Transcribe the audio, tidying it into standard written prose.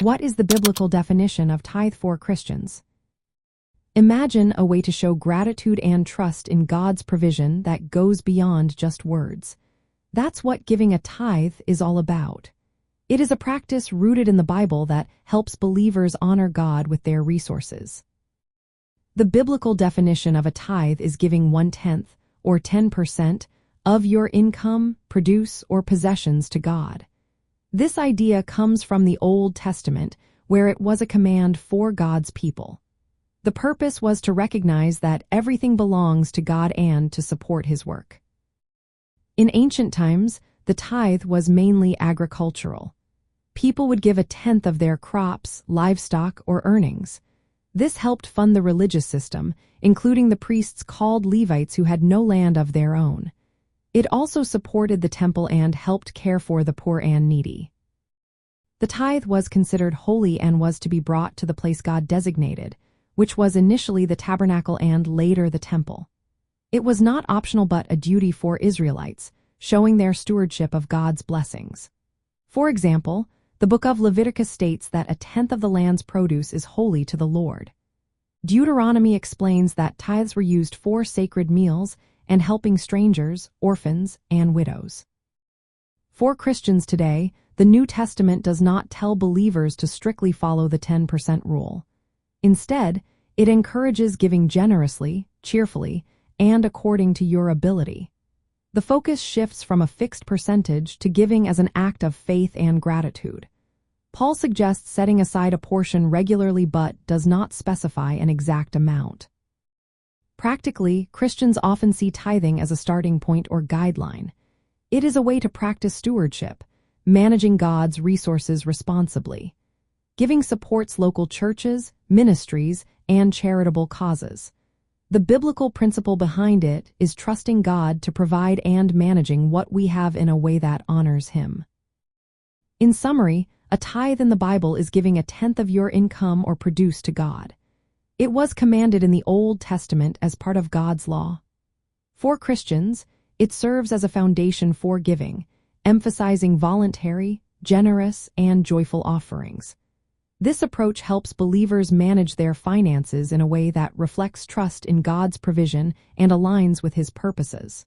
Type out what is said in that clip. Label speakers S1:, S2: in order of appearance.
S1: What is the biblical definition of tithe for Christians? Imagine a way to show gratitude and trust in God's provision that goes beyond just words. That's what giving a tithe is all about. It is a practice rooted in the Bible that helps believers honor God with their resources. The biblical definition of a tithe is giving 1/10, or 10%, of your income, produce, or possessions to God. This idea comes from the Old Testament, where it was a command for God's people. The purpose was to recognize that everything belongs to God and to support His work. In ancient times, the tithe was mainly agricultural. People would give 1/10 of their crops, livestock, or earnings. This helped fund the religious system, including the priests called Levites who had no land of their own. It also supported the temple and helped care for the poor and needy. The tithe was considered holy and was to be brought to the place God designated, which was initially the tabernacle and later the temple. It was not optional but a duty for Israelites, showing their stewardship of God's blessings. For example, the book of Leviticus states that 1/10 of the land's produce is holy to the Lord. Deuteronomy explains that tithes were used for sacred meals and helping strangers, orphans, and widows. For Christians today, the New Testament does not tell believers to strictly follow the 10% rule. Instead, it encourages giving generously, cheerfully, and according to your ability. The focus shifts from a fixed percentage to giving as an act of faith and gratitude. Paul suggests setting aside a portion regularly but does not specify an exact amount. Practically, Christians often see tithing as a starting point or guideline. It is a way to practice stewardship, managing God's resources responsibly. Giving supports local churches, ministries, and charitable causes. The biblical principle behind it is trusting God to provide and managing what we have in a way that honors Him. In summary, a tithe in the Bible is giving 1/10 of your income or produce to God. It was commanded in the Old Testament as part of God's law. For Christians, it serves as a foundation for giving, emphasizing voluntary, generous, and joyful offerings. This approach helps believers manage their finances in a way that reflects trust in God's provision and aligns with His purposes.